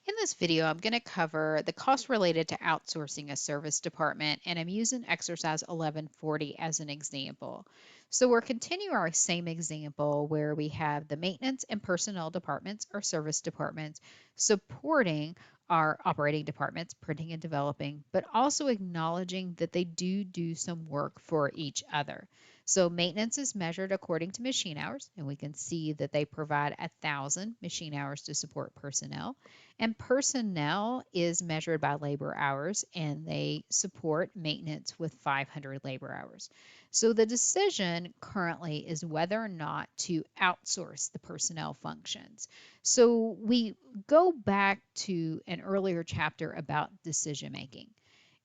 In this video, I'm going to cover the cost related to outsourcing a service department, and I'm using exercise 1140 as an example. So we're continuing our same example where we have the maintenance and personnel departments or service departments supporting our operating departments, printing and developing, but also acknowledging that they do some work for each other. So maintenance is measured according to machine hours, and we can see that they provide 1,000 machine hours to support personnel. And personnel is measured by labor hours, and they support maintenance with 500 labor hours. So the decision currently is whether or not to outsource the personnel functions. So we go back to an earlier chapter about decision making.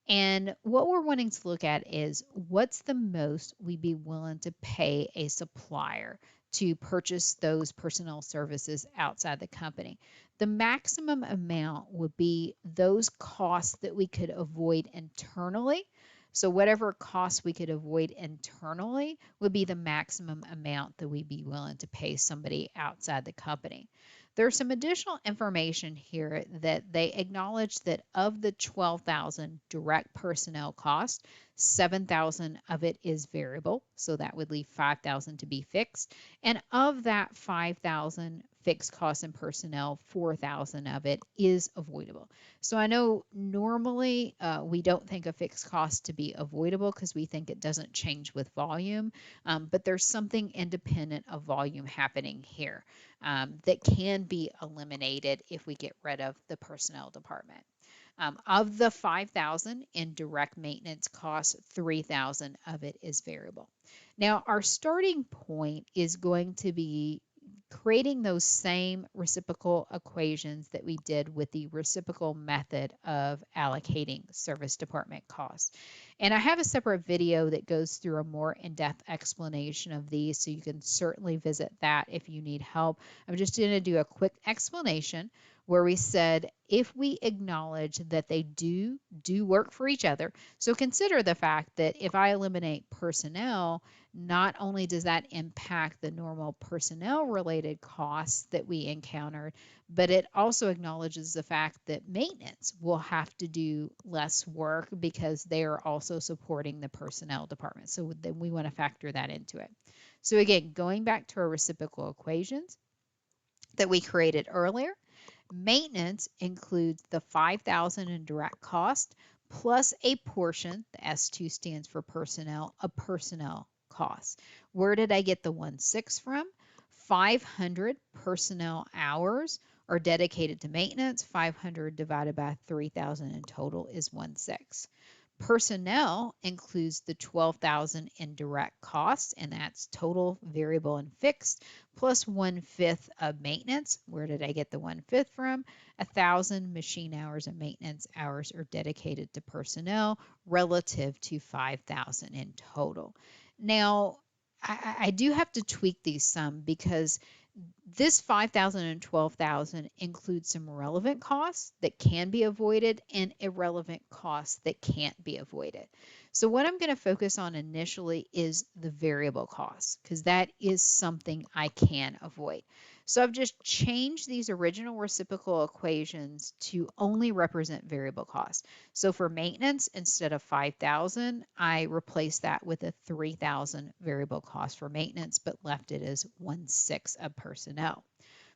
And what we're wanting to look at is what's the most we'd be willing to pay a supplier to purchase those personnel services outside the company. The maximum amount would be those costs that we could avoid internally. So whatever costs we could avoid internally would be the maximum amount that we'd be willing to pay somebody outside the company. There's some additional information here that they acknowledge that of the 12,000 direct personnel cost, 7,000 of it is variable, so that would leave 5,000 to be fixed. And of that 5,000 fixed costs and personnel, 4,000 of it is avoidable. So I know normally we don't think a fixed cost to be avoidable because we think it doesn't change with volume, but there's something independent of volume happening here that can be eliminated if we get rid of the personnel department. Of the 5,000 in direct maintenance costs, 3,000 of it is variable. Now, our starting point is going to be creating those same reciprocal equations that we did with the reciprocal method of allocating service department costs. And I have a separate video that goes through a more in-depth explanation of these, so you can certainly visit that if you need help. I'm just going to do a quick explanation where we said if we acknowledge that they do work for each other. So consider the fact that if I eliminate personnel, not only does that impact the normal personnel related costs that we encountered, but it also acknowledges the fact that maintenance will have to do less work because they are also supporting the personnel department. So then we want to factor that into it. So again, going back to our reciprocal equations that we created earlier, maintenance includes the 5,000 in direct cost plus a portion, the S2 stands for personnel, a personnel cost. Where did I get the 1.6 from? 500 personnel hours are dedicated to maintenance. 500 divided by 3,000 in total is 1.6. Personnel includes the 12,000 in direct costs, and that's total, variable, and fixed, plus 1/5 of maintenance. Where did I get the 1/5 from? 1,000 machine hours and maintenance hours are dedicated to personnel relative to 5,000 in total. Now, I do have to tweak these some because this 5,000 and 12,000 includes some relevant costs that can be avoided and irrelevant costs that can't be avoided. So what I'm going to focus on initially is the variable costs because that is something I can avoid. So I've just changed these original reciprocal equations to only represent variable costs. So for maintenance, instead of 5,000, I replaced that with a 3,000 variable cost for maintenance, but left it as 1/6 of personnel.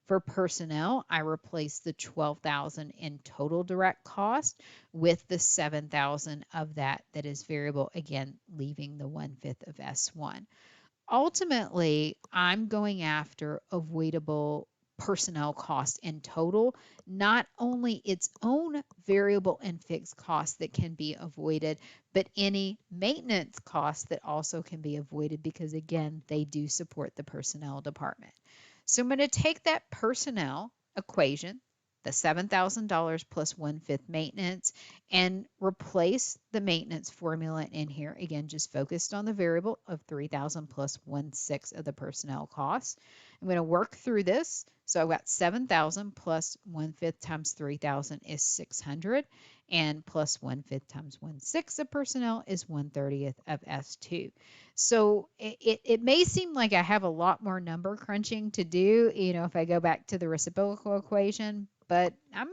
For personnel, I replaced the 12,000 in total direct cost with the 7,000 of that is variable, again, leaving the 1/5 of S1. Ultimately, I'm going after avoidable personnel cost in total, not only its own variable and fixed costs that can be avoided, but any maintenance costs that also can be avoided because, again, they do support the personnel department. So I'm going to take that personnel equation, the $7,000 plus 1/5 maintenance, and replace the maintenance formula in here. Again, just focused on the variable of 3,000 plus 1/6 of the personnel costs. I'm going to work through this. So I've got 7,000 plus 1/5 times 3,000 is 600, and plus 1/5 times 1/6 of personnel is 1/30 of S2. So it may seem like I have a lot more number crunching to do, if I go back to the reciprocal equation, but I'm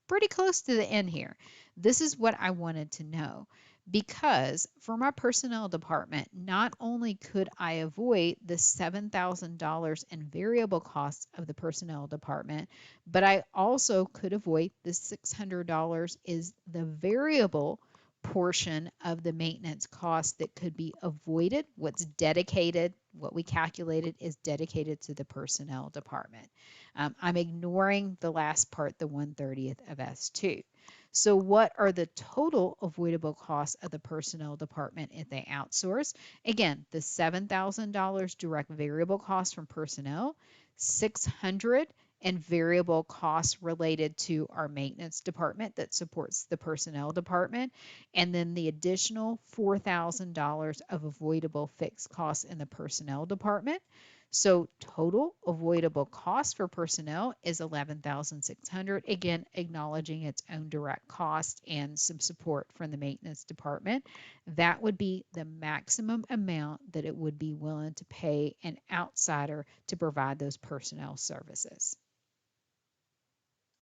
pretty close to the end here. This is what I wanted to know. Because for my personnel department, not only could I avoid the $7,000 in variable costs of the personnel department, but I also could avoid the $600 is the variable portion of the maintenance cost that could be avoided. What's dedicated, what we calculated is dedicated to the personnel department. I'm ignoring the last part, the 1/30th of S2. So what are the total avoidable costs of the personnel department if they outsource? Again, the $7,000 direct variable costs from personnel, 600 and variable costs related to our maintenance department that supports the personnel department, and then the additional $4,000 of avoidable fixed costs in the personnel department. So total avoidable cost for personnel is 11,600. Again, acknowledging its own direct cost and some support from the maintenance department. That would be the maximum amount that it would be willing to pay an outsider to provide those personnel services.